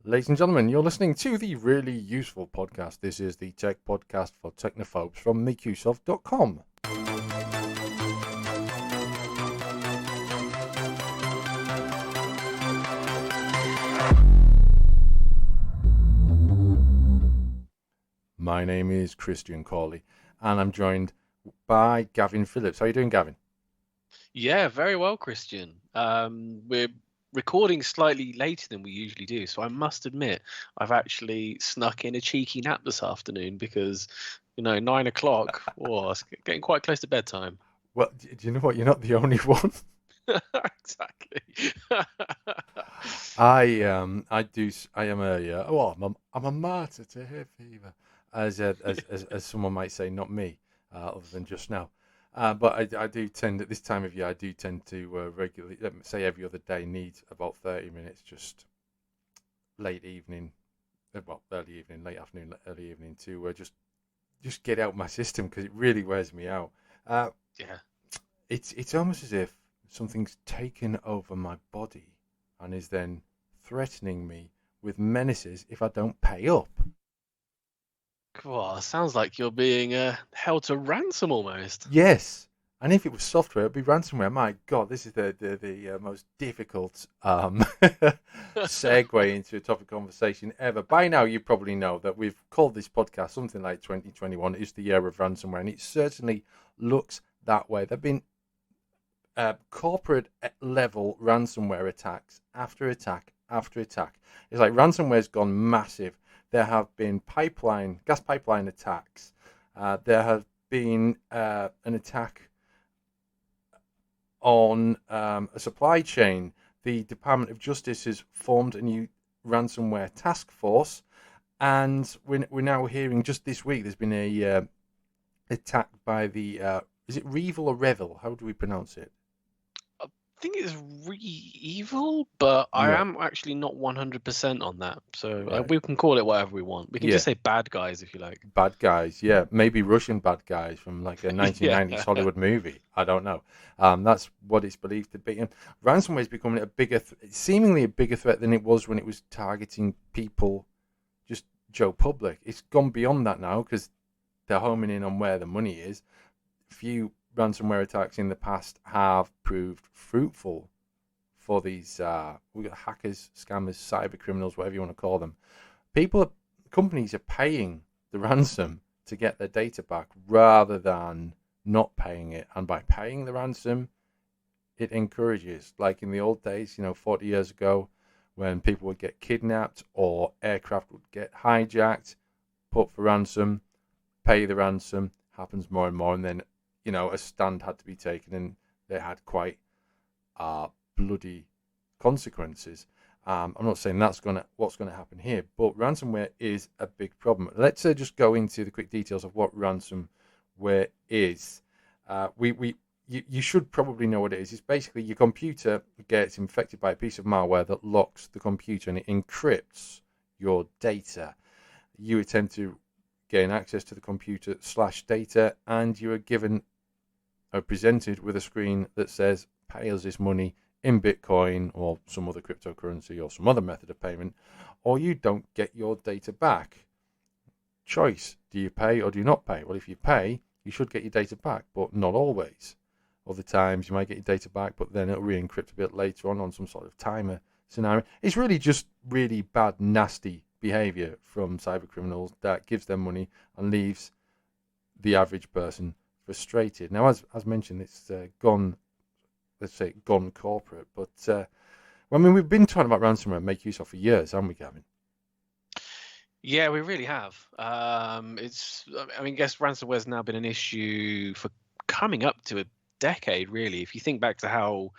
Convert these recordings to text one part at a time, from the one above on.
Ladies and gentlemen, you're listening to the really useful podcast. This is the tech podcast for technophobes from Mikusoft.com. My name is Christian Cawley, and I'm joined by Gavin Phillips. How are you doing, Gavin? Yeah, very well, Christian. We're recording slightly later than we usually do, so I must admit I've actually snuck in a cheeky nap this afternoon because, 9 o'clock, it's getting quite close to bedtime. Well, do you know what? You're not the only one. Exactly. I am a martyr to hay fever, as someone might say, not me, other than just now. But I do tend at this time of year, I do tend to regularly, let me say every other day, need about 30 minutes, just late evening, early evening, late afternoon, early evening, to just get out my system because it really wears me out. Yeah. It's almost as if something's taken over my body and is then threatening me with menaces if I don't pay up. Well, sounds like you're being held to ransom almost. Yes, and if it was software, it'd be ransomware. My God, this is the most difficult segue into a topic conversation ever. By now, you probably know that we've called this podcast something like 2021 is the year of ransomware, and it certainly looks that way. There've been corporate level ransomware attacks after attack after attack. It's like ransomware's gone massive. There have been gas pipeline attacks. There have been an attack on a supply chain. The Department of Justice has formed a new ransomware task force, and we're now hearing just this week there's been a attack by the is it Revil or Revil? How do we pronounce it? I think it's evil, but I Yeah. am actually not 100% on that. So Right. we can call it whatever we want. We can just say bad guys if you like. Bad guys, yeah, maybe Russian bad guys from like a 1990s Yeah. Hollywood movie. I don't know. That's what it's believed to be. And ransomware is becoming seemingly a bigger threat than it was when it was targeting people, just Joe Public. It's gone beyond that now because they're homing in on where the money is. Few ransomware attacks in the past have proved fruitful for these. We've got hackers, scammers, cyber criminals, whatever you want to call them. Companies are paying the ransom to get their data back rather than not paying it. And by paying the ransom, it encourages, like in the old days, 40 years ago, when people would get kidnapped or aircraft would get hijacked, put for ransom, pay the ransom, happens more and more. And then, a stand had to be taken and they had quite bloody consequences. I'm not saying that's what's going to happen here, but ransomware is a big problem. Let's just go into the quick details of what ransomware is. You should probably know what it is. It's basically your computer gets infected by a piece of malware that locks the computer and it encrypts your data. You attempt to gain access to the computer/data, and you are given or presented with a screen that says, "Pay us this money in Bitcoin or some other cryptocurrency or some other method of payment, or you don't get your data back." Choice: do you pay or do you not pay? Well, if you pay, you should get your data back, but not always. Other times you might get your data back, but then it'll re-encrypt a bit later on some sort of timer scenario. It's really just really bad, nasty behavior from cyber criminals that gives them money and leaves the average person frustrated. Now, as mentioned, it's gone corporate, but we've been talking about ransomware and make use of for years, haven't we, Gavin? Yeah, we really have. I guess ransomware's now been an issue for coming up to a decade, really. If you think back to how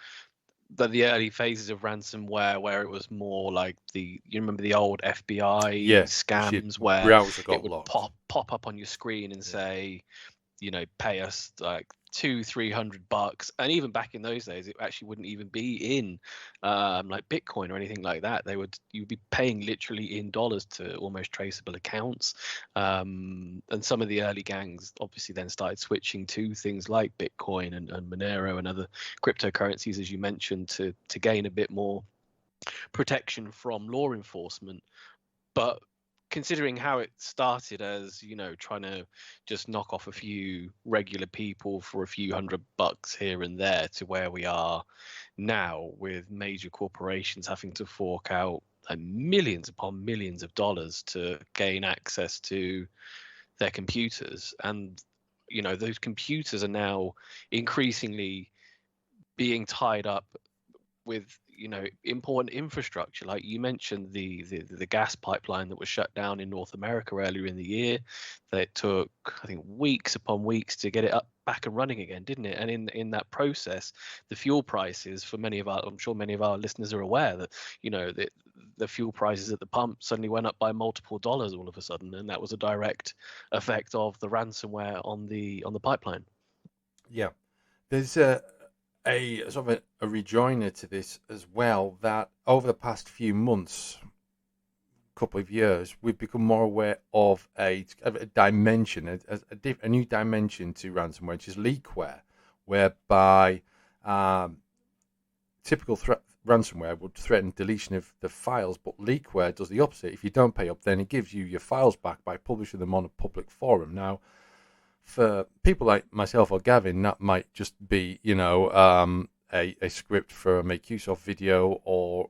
the early phases of ransomware, where it was more like you remember the old FBI scams where it would pop up on your screen and say, pay us like $200-300, and even back in those days it actually wouldn't even be in like Bitcoin or anything like that. You'd be paying literally in dollars to almost traceable accounts, and some of the early gangs obviously then started switching to things like Bitcoin and Monero and other cryptocurrencies, as you mentioned, to gain a bit more protection from law enforcement. But considering how it started as, trying to just knock off a few regular people for a few $100 here and there, to where we are now with major corporations having to fork out millions upon millions of dollars to gain access to their computers. And those computers are now increasingly being tied up with important infrastructure. Like you mentioned, the gas pipeline that was shut down in North America earlier in the year, that it took, I think, weeks upon weeks to get it up back and running again, didn't it? And in that process, the fuel prices for I'm sure many of our listeners are aware that the fuel prices at the pump suddenly went up by multiple dollars all of a sudden, and that was a direct effect of the ransomware on the pipeline. Yeah, there's a sort of a rejoinder to this as well, that over the past few months, couple of years, we've become more aware of a dimension, a new dimension to ransomware, which is leakware, whereby typical ransomware would threaten deletion of the files, but leakware does the opposite. If you don't pay up, then it gives you your files back by publishing them on a public forum. Now, for people like myself or Gavin, that might just be, a script for a make use of video, or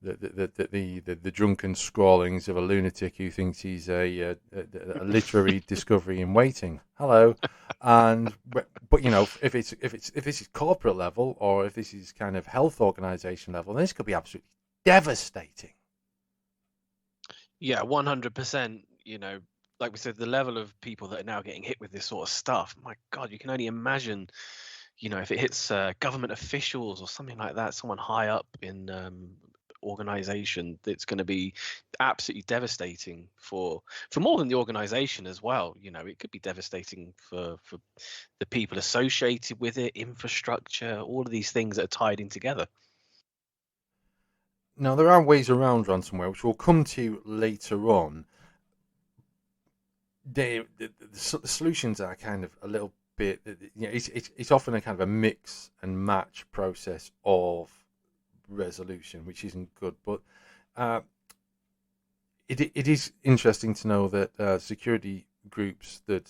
the drunken scrawlings of a lunatic who thinks he's a literary discovery in waiting. Hello, but if this is corporate level, or if this is kind of health organization level, then this could be absolutely devastating. Yeah, 100%. Like we said, the level of people that are now getting hit with this sort of stuff, my God, you can only imagine, if it hits government officials or something like that, someone high up in organization, that's going to be absolutely devastating for more than the organization as well. It could be devastating for the people associated with it, infrastructure, all of these things that are tied in together. Now, there are ways around ransomware, which we'll come to later on. The solutions are kind of a little bit, it's often a kind of a mix and match process of resolution, which isn't good. But it is interesting to know that security groups that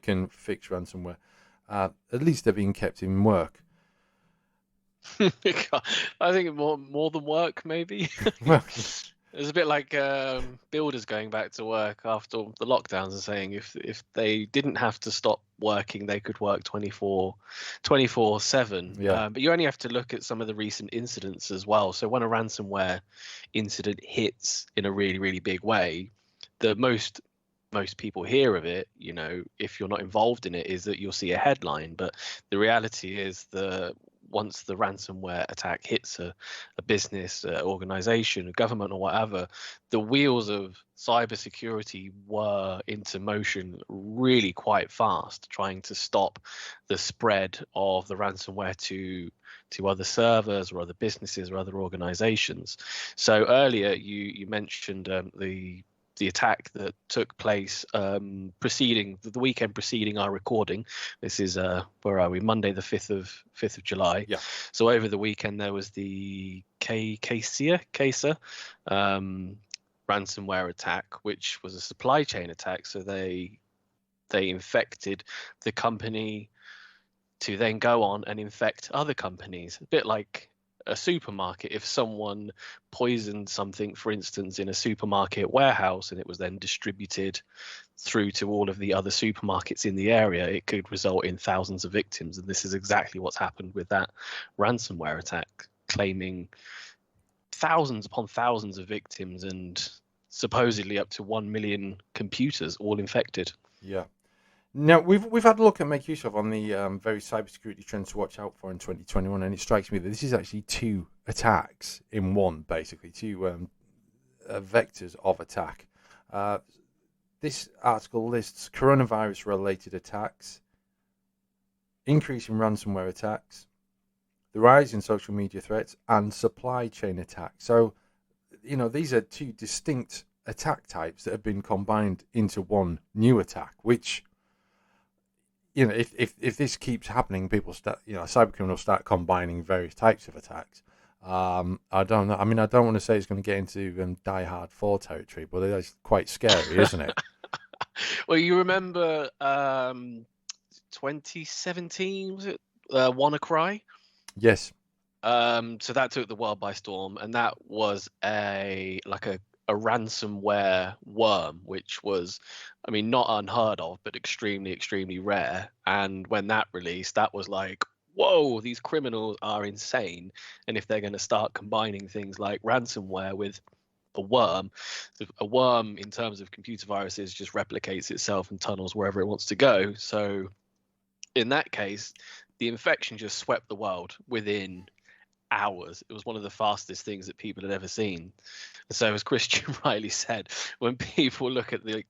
can fix ransomware, at least they're being kept in work. I think more than work, maybe. Well, it's a bit like builders going back to work after the lockdowns and saying if they didn't have to stop working, they could work 24/7. Yeah. But you only have to look at some of the recent incidents as well. So when a ransomware incident hits in a really, really big way, the most people hear of it, if you're not involved in it, is that you'll see a headline. But the reality is once the ransomware attack hits a business, organization, a government, or whatever, the wheels of cybersecurity were into motion really quite fast, trying to stop the spread of the ransomware to other servers or other businesses or other organizations. So earlier you mentioned the attack that took place preceding the weekend preceding our recording. This is where are we? Monday, the 5th of July. Yeah. So over the weekend there was the Caser ransomware attack, which was a supply chain attack. So they infected the company to then go on and infect other companies. A bit like a supermarket. If someone poisoned something, for instance, in a supermarket warehouse, and it was then distributed through to all of the other supermarkets in the area, it could result in thousands of victims. And this is exactly what's happened with that ransomware attack, claiming thousands upon thousands of victims and supposedly up to 1 million computers all infected. Yeah. Now, we've had a look at make use of on the very cybersecurity trends to watch out for in 2021, and it strikes me that this is actually two attacks in one, basically, two vectors of attack. This article lists coronavirus-related attacks, increase in ransomware attacks, the rise in social media threats, and supply chain attacks. So, these are two distinct attack types that have been combined into one new attack, which if this keeps happening, people start, cyber criminals start combining various types of attacks. I don't know. I mean, I don't want to say it's going to get into Die Hard 4 territory, but it is quite scary, isn't it? Well, you remember 2017, was it? WannaCry? Yes. So that took the world by storm, and that was a ransomware worm, which was, I mean, not unheard of, but extremely, extremely rare. And when that released, that was like, whoa, these criminals are insane. And if they're going to start combining things like ransomware with a worm in terms of computer viruses just replicates itself and tunnels wherever it wants to go. So in that case, the infection just swept the world within hours. It was one of the fastest things that people had ever seen. So, as Christian rightly said, when people look at the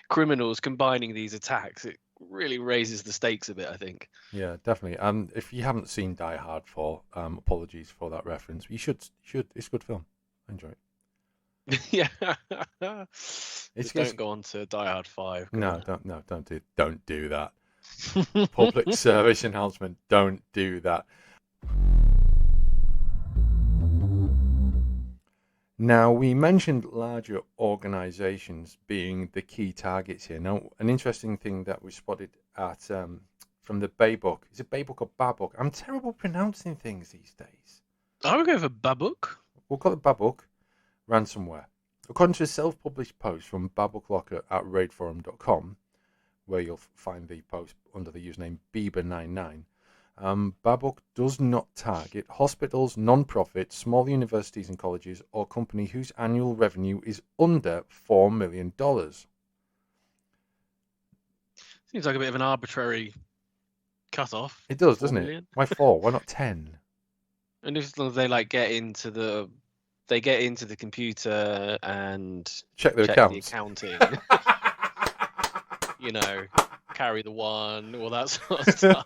criminals combining these attacks, it really raises the stakes a bit, I think. Yeah, definitely. And if you haven't seen Die Hard 4, apologies for that reference. You should. It's a good film. Enjoy it. Yeah. Don't go on to Die Hard 5. Don't do that. Public service announcement. Don't do that. Now, we mentioned larger organizations being the key targets here. Now, an interesting thing that we spotted at from the Baybook. Is it Baybook or Babook? I'm terrible pronouncing things these days. I would go for Babook. We'll call it Babook. Ransomware. According to a self-published post from Babook Locker at raidforum.com, where you'll find the post under the username Bieber99, Babook does not target hospitals, non-profit, small universities and colleges, or company whose annual revenue is under $4 million. Seems like a bit of an arbitrary cut-off. It does, doesn't it? Why 4? Why not 10? And as long as they get into the computer and check the accounting, carry the one, all that sort of stuff.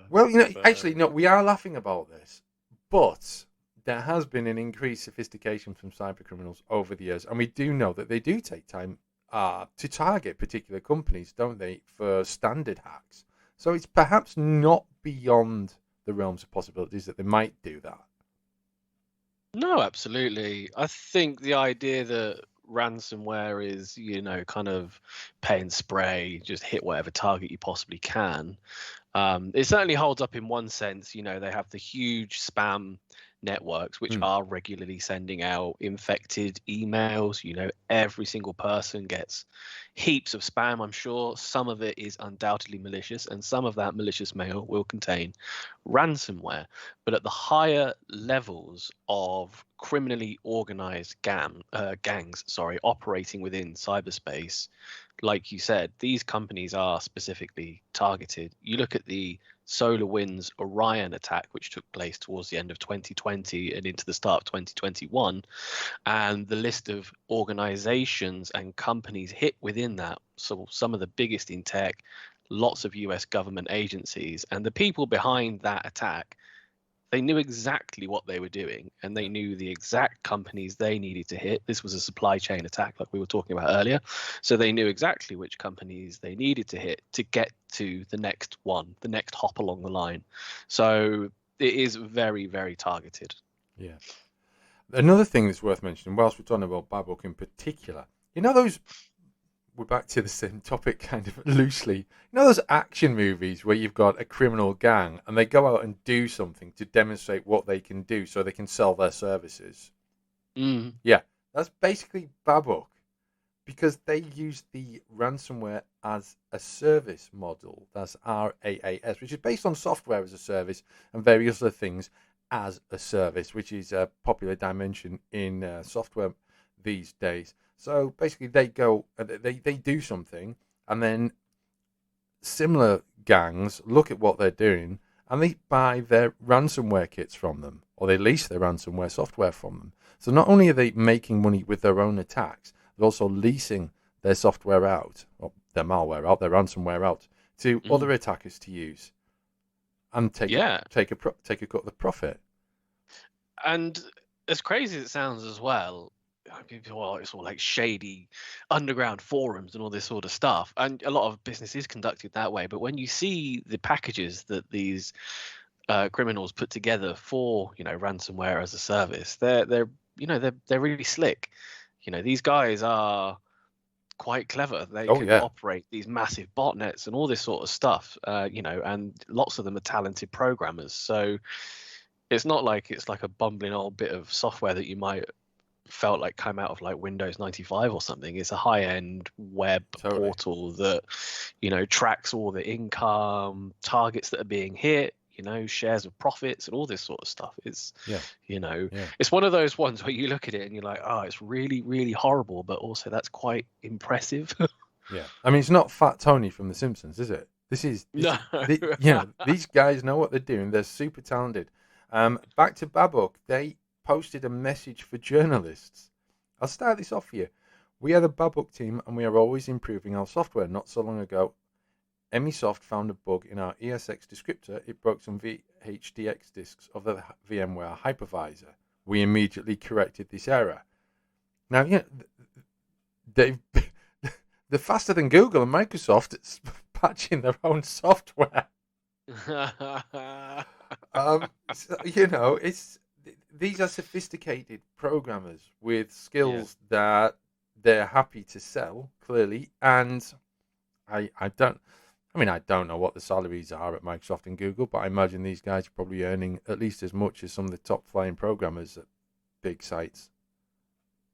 Well, actually, no, we are laughing about this, but there has been an increased sophistication from cyber criminals over the years, and we do know that they do take time to target particular companies, don't they, for standard hacks. So it's perhaps not beyond the realms of possibilities that they might do that. No, absolutely. I think the idea that ransomware is, kind of pay and spray, just hit whatever target you possibly can. It certainly holds up in one sense. They have the huge spam networks which are regularly sending out infected emails. Every single person gets heaps of spam, I'm sure. Some of it is undoubtedly malicious, and some of that malicious mail will contain ransomware. But at the higher levels of criminally organized gangs operating within cyberspace, like you said, these companies are specifically targeted. You look at the SolarWinds Orion attack, which took place towards the end of 2020 and into the start of 2021, and the list of organizations and companies hit within that. So some of the biggest in tech, lots of US government agencies, and the people behind that attack, they knew exactly what they were doing, and they knew the exact companies they needed to hit. This was a supply chain attack like we were talking about earlier. So they knew exactly which companies they needed to hit to get to the next one, the next hop along the line. So it is very, very targeted. Yeah. Another thing that's worth mentioning, whilst we're talking about Babook in particular, we're back to the same topic kind of loosely. Those action movies where you've got a criminal gang and they go out and do something to demonstrate what they can do so they can sell their services? Yeah, that's basically Babook, because they use the ransomware as a service model. That's RAAS, which is based on software as a service and various other things as a service, which is a popular dimension in software these days. So basically they go, they do something, and then similar gangs look at what they're doing and they buy their ransomware kits from them, or they lease their ransomware software from them. So not only are they making money with their own attacks, they're also leasing their software out, or their malware out, their ransomware out, to other attackers to use and take a cut of the profit. And as crazy as it sounds as well, well, it's all like shady underground forums and all this sort of stuff, and a lot of business is conducted that way. But when you see the packages that these criminals put together for, ransomware as a service, they're really slick. These guys are quite clever. They Oh can yeah. operate these massive botnets and all this sort of stuff, and lots of them are talented programmers. So it's not like it's like a bumbling old bit of software that you might felt like came out of like Windows 95 or something. It's a high-end web Totally. portal that, tracks all the income, targets that are being hit, shares of profits and all this sort of stuff. It's, Yeah. Yeah. it's one of those ones where you look at it and you're like, oh, it's really, really horrible, but also that's quite impressive. Yeah. I mean, it's not Fat Tony from The Simpsons, is it? No. These guys know what they're doing. They're super talented. Back to Babuk. They posted a message for journalists. I'll start this off for you. We are the Babuk team, and we are always improving our software. Not so long ago, Emisoft found a bug in our ESX descriptor. It broke some VHDX disks of the VMware hypervisor. We immediately corrected this error. Now, they're faster than Google and Microsoft at patching their own software. It's these are sophisticated programmers with skills that they're happy to sell, clearly. And I don't know what the salaries are at Microsoft and Google, but I imagine these guys are probably earning at least as much as some of the top flying programmers at big sites.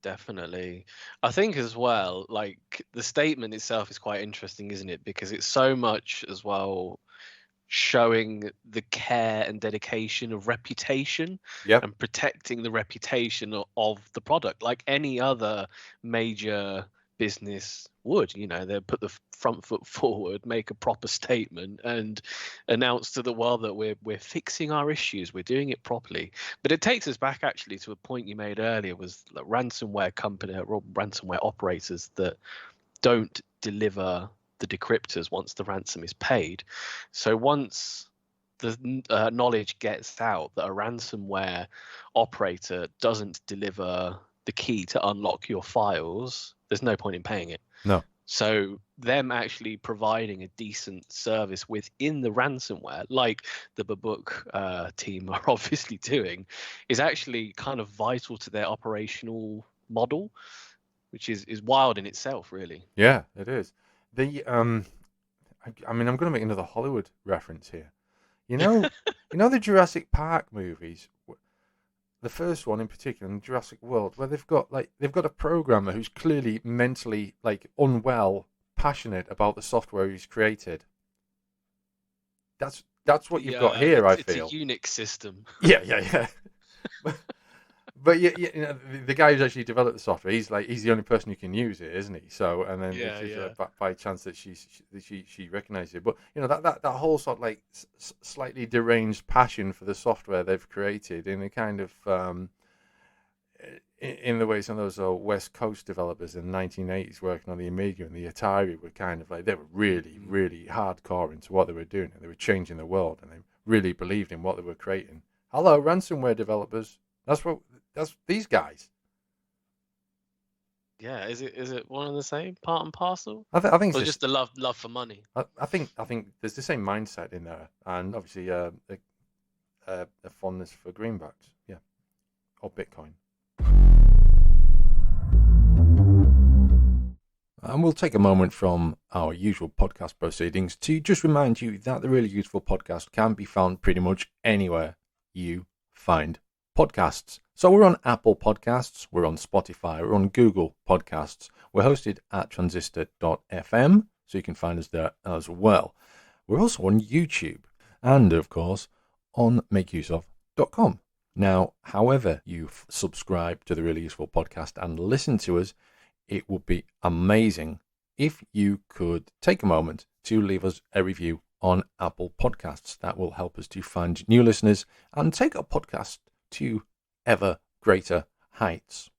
Definitely. I think as well, like the statement itself is quite interesting, isn't it? Because it's so much as well showing the care and dedication of reputation Yep. and protecting the reputation of the product, like any other major business would. They put the front foot forward, make a proper statement, and announce to the world that we're fixing our issues, we're doing it properly. But it takes us back actually to a point you made earlier, was like ransomware operators that don't deliver the decryptors once the ransom is paid. So once the knowledge gets out that a ransomware operator doesn't deliver the key to unlock your files, there's no point in paying it. No. So them actually providing a decent service within the ransomware, like the Babuk team are obviously doing, is actually kind of vital to their operational model, which is wild in itself, really. Yeah, it is. I'm going to make another Hollywood reference here. The Jurassic Park movies, the first one in particular, in Jurassic World, where they've got a programmer who's clearly mentally unwell, passionate about the software he's created. That's what you've got here. I feel it's a Unix system. Yeah. But the guy who's actually developed the software, he's the only person who can use it, isn't he? So, and then by chance that she recognizes it. But that whole sort of slightly deranged passion for the software they've created in a kind of in the way some of those West Coast developers in the 1980s working on the Amiga and the Atari were kind of they were really, really hardcore into what they were doing, and they were changing the world, and they really believed in what they were creating. Hello, ransomware developers. That's these guys. Yeah, is it one and the same, part and parcel? I think it's just the love for money. I think there's the same mindset in there, and obviously a fondness for greenbacks, yeah, or Bitcoin. And we'll take a moment from our usual podcast proceedings to just remind you that the Really Useful Podcast can be found pretty much anywhere you find podcasts. So we're on Apple Podcasts, we're on Spotify, we're on Google Podcasts. We're hosted at transistor.fm, so you can find us there as well. We're also on YouTube and, of course, on makeuseof.com. Now, however you subscribe to the Really Useful Podcast and listen to us, it would be amazing if you could take a moment to leave us a review on Apple Podcasts. That will help us to find new listeners and take our podcast to ever greater heights.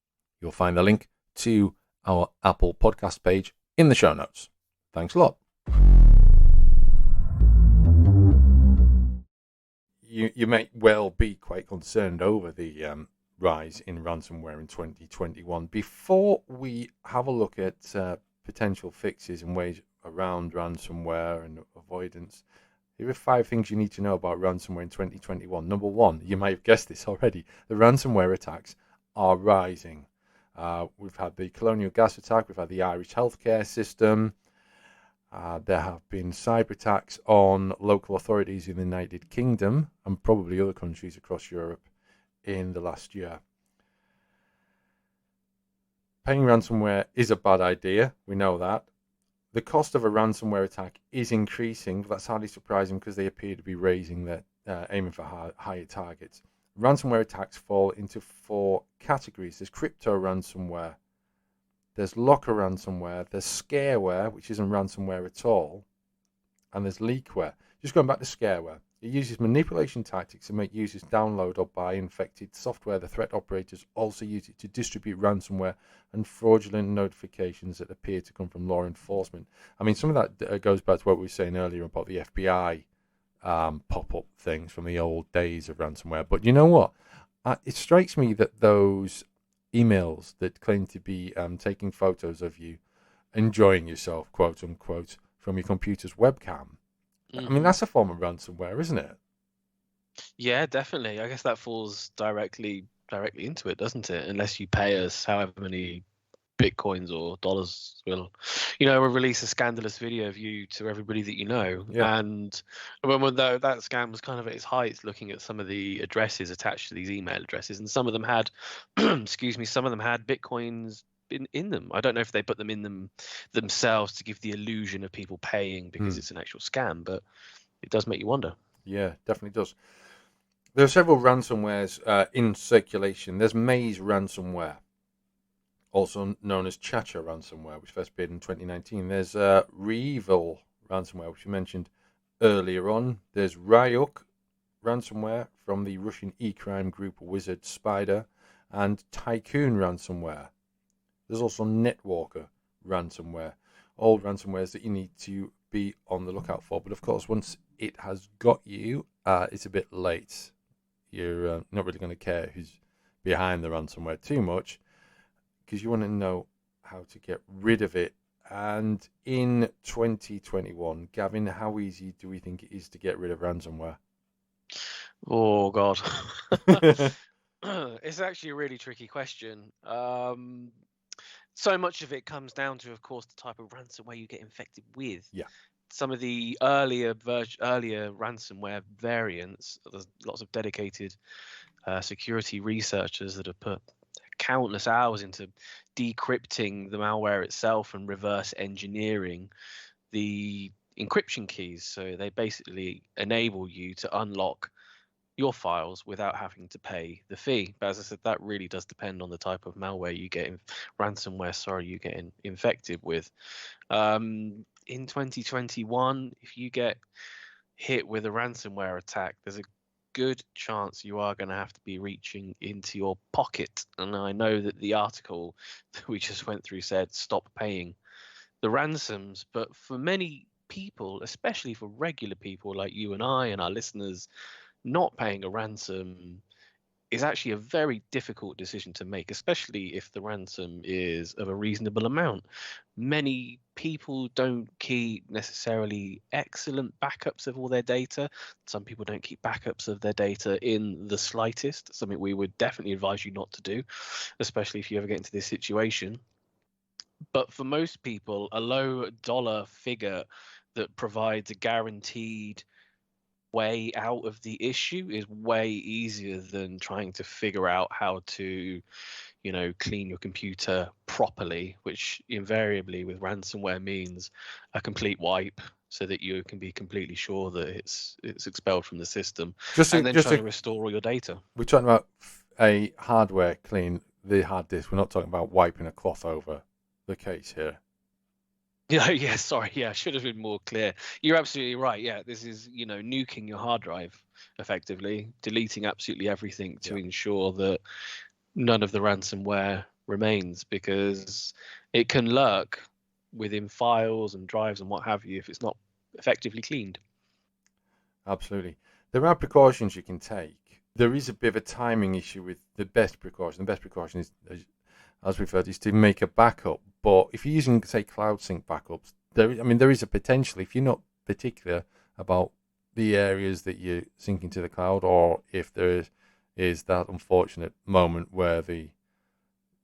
You'll find the link to our Apple Podcast page in the show notes. Thanks a lot. You may well be quite concerned over the rise in ransomware in 2021. Before we have a look at potential fixes and ways around ransomware and avoidance, here are 5 things you need to know about ransomware in 2021. Number 1, you might have guessed this already, the ransomware attacks are rising. We've had the Colonial Gas attack, we've had the Irish healthcare system. There have been cyber attacks on local authorities in the United Kingdom and probably other countries across Europe in the last year. Paying ransomware is a bad idea, we know that. The cost of a ransomware attack is increasing, but that's hardly surprising because they appear to be raising their aiming for higher targets. Ransomware attacks fall into 4 categories. There's crypto ransomware, there's locker ransomware, there's scareware, which isn't ransomware at all, and there's leakware. Just going back to scareware, it uses manipulation tactics to make users download or buy infected software. The threat operators also use it to distribute ransomware and fraudulent notifications that appear to come from law enforcement. I mean, some of that goes back to what we were saying earlier about the FBI pop-up things from the old days of ransomware. But you know what? It strikes me that those emails that claim to be taking photos of you enjoying yourself, quote unquote, from your computer's webcam, I mean, that's a form of ransomware, isn't it? Yeah, definitely. I guess that falls directly into it, doesn't it? Unless you pay us however many bitcoins or dollars will, release a scandalous video of you to everybody that you know. Yeah. And when that scam was kind of at its height, looking at some of the addresses attached to these email addresses, and some of them had, excuse me, some of them had bitcoins in them. I don't know if they put them in them themselves to give the illusion of people paying because it's an actual scam, but it does make you wonder. Yeah, definitely does. There are several ransomwares in circulation. There's Maze ransomware, also known as Chacha ransomware, which first appeared in 2019. There's Reevil ransomware, which we mentioned earlier on. There's Ryuk ransomware from the Russian e-crime group Wizard Spider, and Tycoon ransomware. There's also Netwalker ransomware. All ransomwares that you need to be on the lookout for. But of course, once it has got you, it's a bit late. You're not really going to care who's behind the ransomware too much, because you want to know how to get rid of it. And in 2021, Gavin, how easy do we think it is to get rid of ransomware? Oh God. It's actually a really tricky question. So much of it comes down to, of course, the type of ransomware you get infected with. Yeah. Some of the earlier ransomware variants, there's lots of dedicated security researchers that have put countless hours into decrypting the malware itself and reverse engineering the encryption keys. So they basically enable you to unlock your files without having to pay the fee. But as I said, that really does depend on the type of malware you get ransomware, you get infected with. In 2021, if you get hit with a ransomware attack, there's a good chance you are going to have to be reaching into your pocket. And I know that the article that we just went through said stop paying the ransoms, but for many people, especially for regular people like you and I and our listeners, not paying a ransom is actually a very difficult decision to make, especially if the ransom is of a reasonable amount. Many people don't keep necessarily excellent backups of all their data. Some people don't keep backups of their data in the slightest, something we would definitely advise you not to do, especially if you ever get into this situation. But for most people, a low dollar figure that provides a guaranteed way out of the issue is way easier than trying to figure out how to, clean your computer properly, which invariably with ransomware means a complete wipe so that you can be completely sure that it's expelled from the system, and then trying to restore all your data. We're talking about a hardware clean, the hard disk. We're not talking about wiping a cloth over the case here. Yeah, sorry. Yeah, I should have been more clear. You're absolutely right. Yeah, this is, nuking your hard drive effectively, deleting absolutely everything to ensure that none of the ransomware remains, because it can lurk within files and drives and what have you if it's not effectively cleaned. Absolutely. There are precautions you can take there is a bit of a timing issue with the best precaution. The best precaution is, as we've heard, is to make a backup. But if you're using, say, cloud sync backups, there is a potential, if you're not particular about the areas that you're syncing to the cloud, or if is that unfortunate moment where the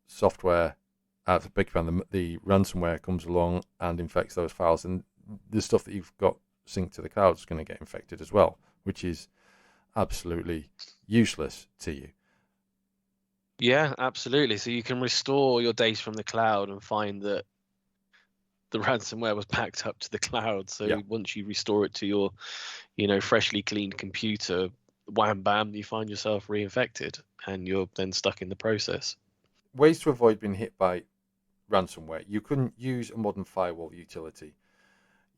software, the ransomware comes along and infects those files, and the stuff that you've got synced to the cloud is going to get infected as well, which is absolutely useless to you. Yeah, absolutely. So you can restore your data from the cloud and find that the ransomware was backed up to the cloud. Yeah. So once you restore it to your, freshly cleaned computer, wham bam, you find yourself reinfected and you're then stuck in the process. Ways to avoid being hit by ransomware. You couldn't use a modern firewall utility.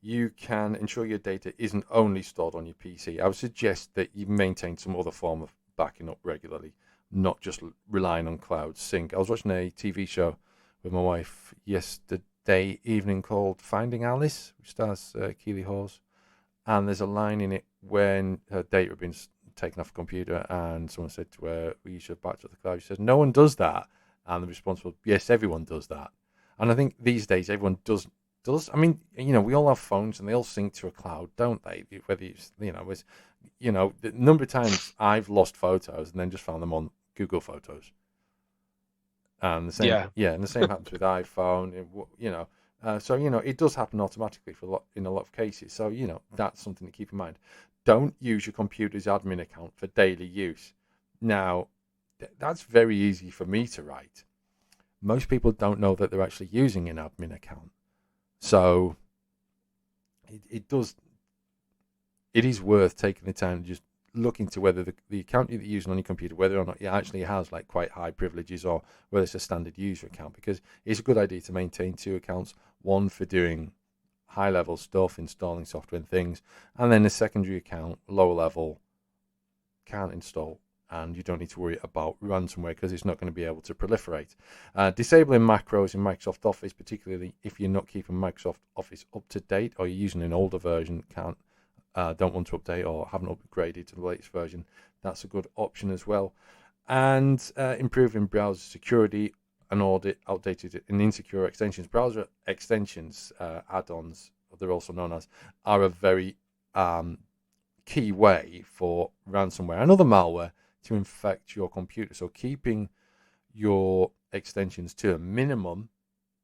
You can ensure your data isn't only stored on your PC. I would suggest that you maintain some other form of backing up regularly, not just relying on cloud sync. I was watching a TV show with my wife yesterday evening called Finding Alice, which stars Keely Hawes, and there's a line in it when her data had been taken off a computer, and someone said to her, "We should back to the cloud." She said, "No one does that," and the response was, "Yes, everyone does that." And I think these days everyone does. I mean, we all have phones and they all sync to a cloud, don't they? Whether it's, the number of times I've lost photos and then just found them on Google Photos. And the same, Yeah. yeah, and the same happens with iPhone. So it does happen automatically in a lot of cases. So that's something to keep in mind. Don't use your computer's admin account for daily use. Now, that's very easy for me to write. Most people don't know that they're actually using an admin account. So it is worth taking the time to just look into whether the account that you're using on your computer, whether or not it actually has like quite high privileges, or whether it's a standard user account, because it's a good idea to maintain two accounts, one for doing high level stuff, installing software and things, and then a secondary account, lower level, can't install, and you don't need to worry about ransomware because it's not going to be able to proliferate. Disabling macros in Microsoft Office, particularly if you're not keeping Microsoft Office up to date or you're using an older version, don't want to update or haven't upgraded to the latest version, that's a good option as well. And improving browser security and audit outdated and insecure extensions. Browser extensions, add-ons, they're also known as, are a very key way for ransomware and other malware to infect your computer. So keeping your extensions to a minimum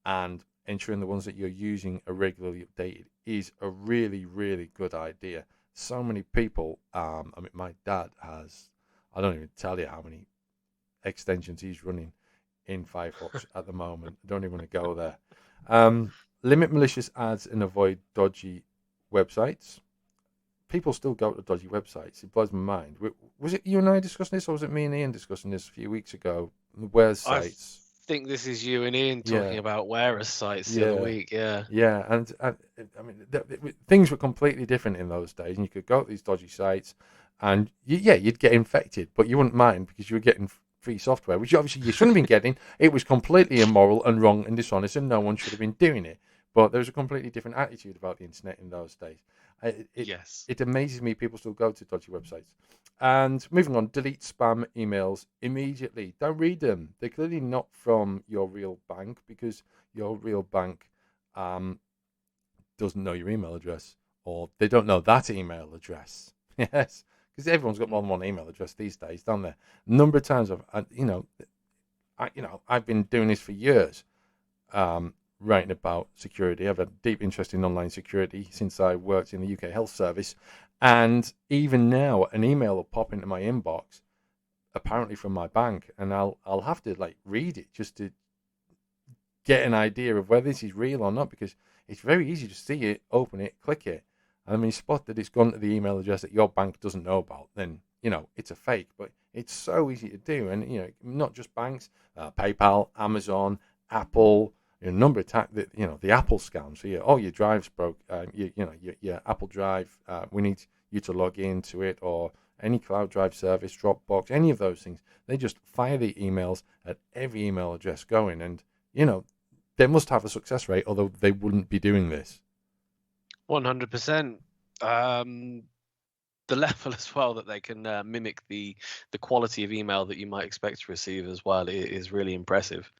and ensuring the ones that you're using are regularly updated is a really, really good idea. So many people, my dad has, I don't even tell you how many extensions he's running in Firefox at the moment. I don't even want to go there. Limit malicious ads and avoid dodgy websites. People still go to dodgy websites. It blows my mind. Was it you and I discussing this, or was it me and Ian discussing this a few weeks ago? Where's I sites? think this is you and Ian talking Yeah, about wearers sites the other yeah, week. Yeah. yeah. And things were completely different in those days, and you could go to these dodgy sites, and you'd get infected, but you wouldn't mind because you were getting free software, which obviously you shouldn't have been getting. It was completely immoral and wrong and dishonest, and no one should have been doing it. But there was a completely different attitude about the internet in those days. Yes. It amazes me people still go to dodgy websites. And moving on, delete spam emails immediately. Don't read them. They're clearly not from your real bank, because your real bank doesn't know your email address, or they don't know that email address. Yes, because everyone's got more than one email address these days, don't they? A number of times I've been doing this for years, writing about security. I've had a deep interest in online security since I worked in the UK Health Service, and even now, an email will pop into my inbox, apparently from my bank, and I'll have to like read it just to get an idea of whether this is real or not, because it's very easy to see it, open it, click it, and when you spot that it's gone to the email address that your bank doesn't know about, then it's a fake. But it's so easy to do, and not just banks, PayPal, Amazon, Apple, a number of the Apple scams. So your drive's broke, your Apple Drive, we need you to log into it, or any cloud drive service, Dropbox, any of those things. They just fire the emails at every email address going, and they must have a success rate, although they wouldn't be doing this. 100%. the level as well that they can mimic the quality of email that you might expect to receive as well is really impressive.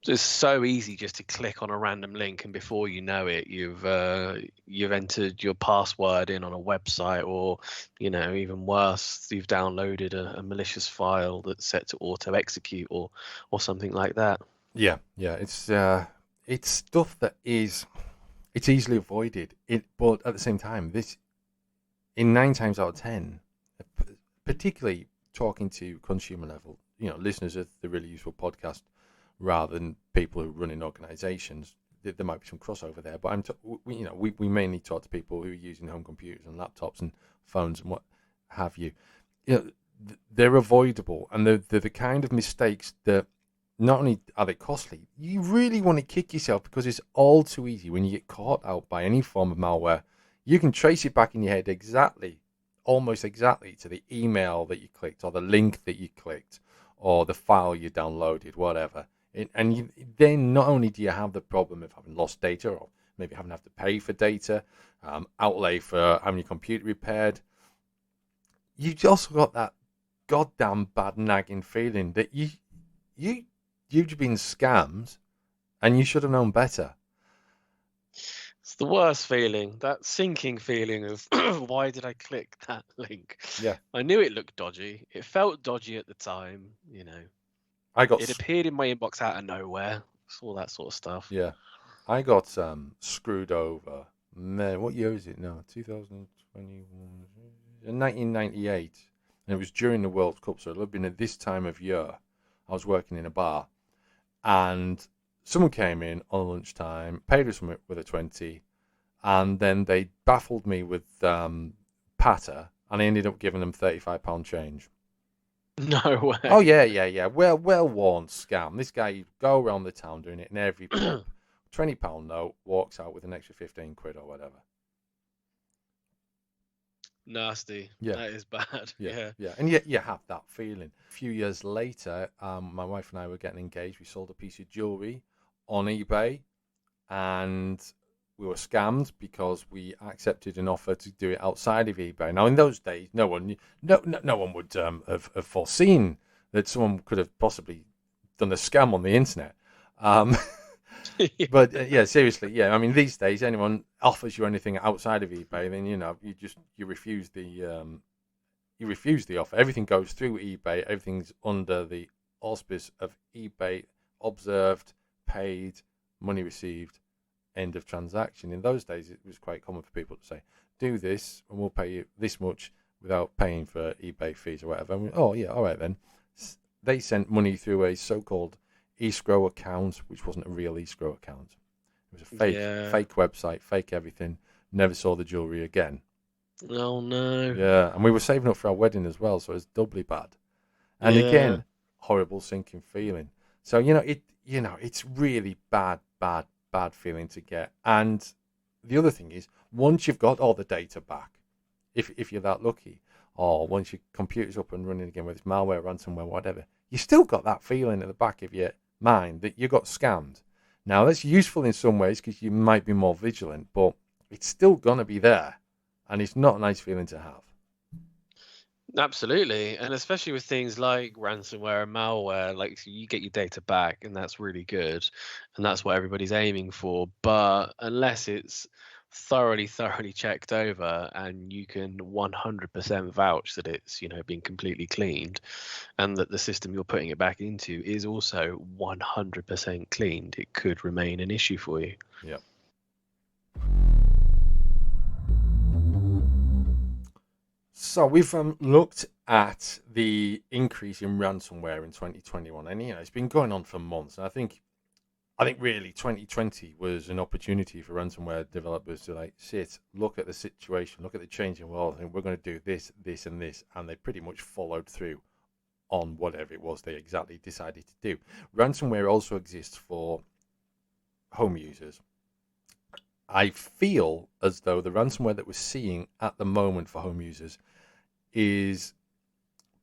So it's so easy just to click on a random link, and before you know it, you've entered your password in on a website, or even worse, you've downloaded a malicious file that's set to auto execute or something like that. Yeah, yeah. It's stuff that it's easily avoided. But at the same time, this in 9 times out of 10, particularly talking to consumer level, listeners of the Really Useful podcast, rather than people who run in organisations, there might be some crossover there. But we mainly talk to people who are using home computers and laptops and phones and what have you. They're avoidable, and they're the kind of mistakes that not only are they costly, you really want to kick yourself, because it's all too easy when you get caught out by any form of malware. You can trace it back in your head almost exactly to the email that you clicked, or the link that you clicked, or the file you downloaded, whatever. Then not only do you have the problem of having lost data, or maybe having to have to pay for data, outlay for having your computer repaired, you've also got that goddamn bad nagging feeling that you've been scammed and you should have known better. It's the worst feeling, that sinking feeling of why did I click that link? Yeah. I knew it looked dodgy. It felt dodgy at the time, It appeared in my inbox out of nowhere. All that sort of stuff. Yeah. I got screwed over. Man, what year is it now? 2021, 1998, and it was during the World Cup. So it would have been at this time of year. I was working in a bar, and someone came in on lunchtime, paid us with a 20, and then they baffled me with patter, and I ended up giving them £35 change. No way. Oh yeah. Well worn scam. This guy, you go around the town doing it in every pub. £20 note, walks out with an extra 15 quid or whatever. Nasty. Yeah. That is bad. Yeah. And yet you have that feeling. A few years later, my wife and I were getting engaged. We sold a piece of jewelry on eBay, and we were scammed because we accepted an offer to do it outside of eBay. Now, in those days, no one would have foreseen that someone could have possibly done a scam on the internet. But seriously, yeah. I mean, these days, anyone offers you anything outside of eBay, then you refuse the offer. Everything goes through eBay. Everything's under the auspice of eBay. Observed, paid, money received, end of transaction. In those days, it was quite common for people to say, "Do this, and we'll pay you this much," without paying for eBay fees or whatever. And all right then. They sent money through a so-called escrow account, which wasn't a real escrow account. It was a fake website, fake everything. Never saw the jewelry again. Oh no. Yeah, and we were saving up for our wedding as well, so it was doubly bad. And again, horrible sinking feeling. So it's really bad feeling to get. And the other thing is, once you've got all the data back, if you're that lucky, or once your computer's up and running again, whether it's malware, ransomware, whatever, you still got that feeling at the back of your mind that you got scammed. Now, that's useful in some ways because you might be more vigilant, but it's still going to be there, and it's not a nice feeling to have. Absolutely, and especially with things like ransomware and malware, like you get your data back, and that's really good, and that's what everybody's aiming for. But unless it's thoroughly checked over, and you can 100% vouch that it's been completely cleaned, and that the system you're putting it back into is also 100% cleaned, it could remain an issue for you. Yeah. So we've looked at the increase in ransomware in 2021, and it's been going on for months. And I think really 2020 was an opportunity for ransomware developers to look at the situation, look at the changing world, and we're going to do this, this, and this, and they pretty much followed through on whatever it was they exactly decided to do. Ransomware also exists for home users. I feel as though the ransomware that we're seeing at the moment for home users is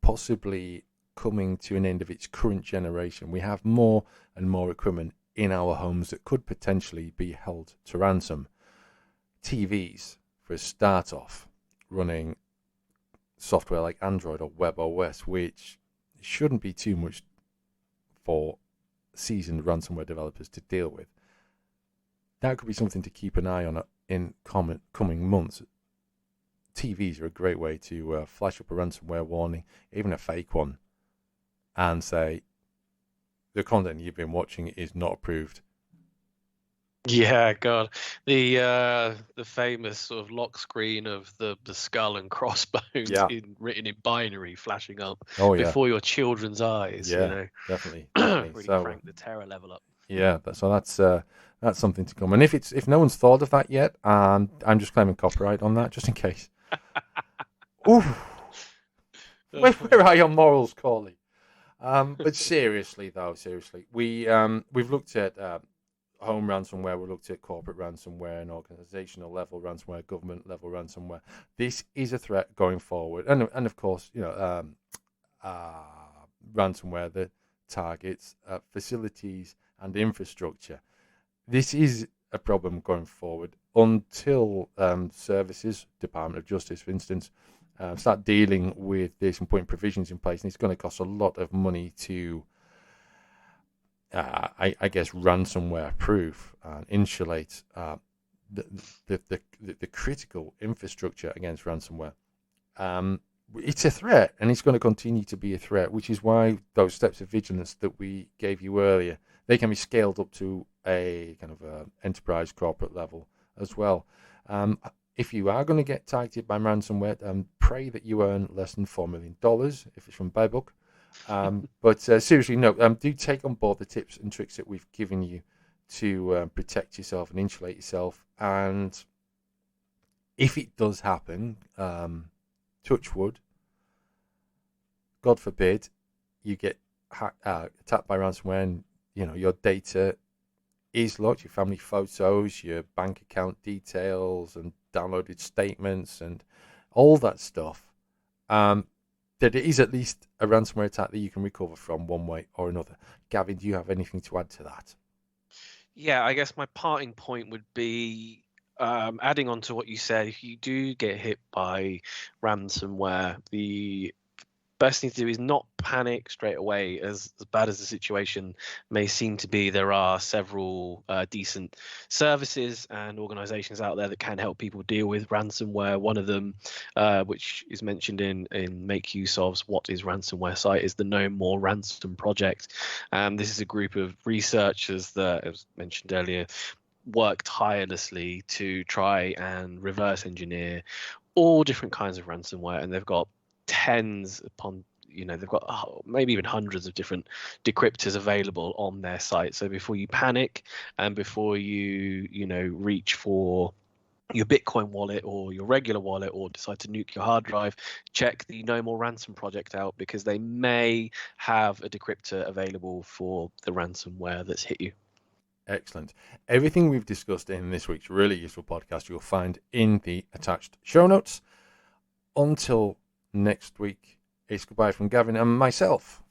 possibly coming to an end of its current generation. We have more and more equipment in our homes that could potentially be held to ransom. TVs, for a start off, running software like Android or WebOS, which shouldn't be too much for seasoned ransomware developers to deal with. That could be something to keep an eye on in coming months. TVs are a great way to flash up a ransomware warning, even a fake one, and say the content you've been watching is not approved. Yeah, God, the famous sort of lock screen of the skull and crossbones written in binary flashing up before your children's eyes. Yeah, definitely. Really So, crank the terror level up. Yeah, so that's something to come. And if no one's thought of that yet, I'm just claiming copyright on that, just in case. Ooh, where are your morals, Corley? But seriously, we've looked at home ransomware, we've looked at corporate ransomware and organizational level ransomware, government level ransomware. This is a threat going forward, and of course, ransomware that targets facilities and infrastructure. This is a problem going forward until services, Department of Justice, for instance, start dealing with this and putting provisions in place. And it's going to cost a lot of money to, I guess, ransomware proof and insulate the critical infrastructure against ransomware. It's a threat, and it's going to continue to be a threat, which is why those steps of vigilance that we gave you earlier, they can be scaled up to a kind of enterprise corporate level as well. If you are going to get targeted by ransomware, pray that you earn less than $4 million if it's from Buybook. But seriously, no, do take on board the tips and tricks that we've given you to protect yourself and insulate yourself. And if it does happen, touch wood, God forbid, you get attacked by ransomware and your data is locked, your family photos, your bank account details and downloaded statements and all that stuff, that it is at least a ransomware attack that you can recover from one way or another. Gavin, do you have anything to add to that? Yeah, I guess my parting point would be, adding on to what you said, if you do get hit by ransomware, the best thing to do is not panic straight away. As bad as the situation may seem to be, there are several decent services and organizations out there that can help people deal with ransomware. One of them, which is mentioned in Make Use Of's What is Ransomware site, is the No More Ransom Project. This is a group of researchers that, as mentioned earlier, work tirelessly to try and reverse engineer all different kinds of ransomware, and they've got tens upon, they've got maybe even hundreds of different decryptors available on their site. So before you panic and before you reach for your Bitcoin wallet or your regular wallet or decide to nuke your hard drive, check the No More Ransom project out, because they may have a decryptor available for the ransomware that's hit you. Excellent. Everything we've discussed in this week's really useful podcast you'll find in the attached show notes. Until next week, it's goodbye from Gavin and myself.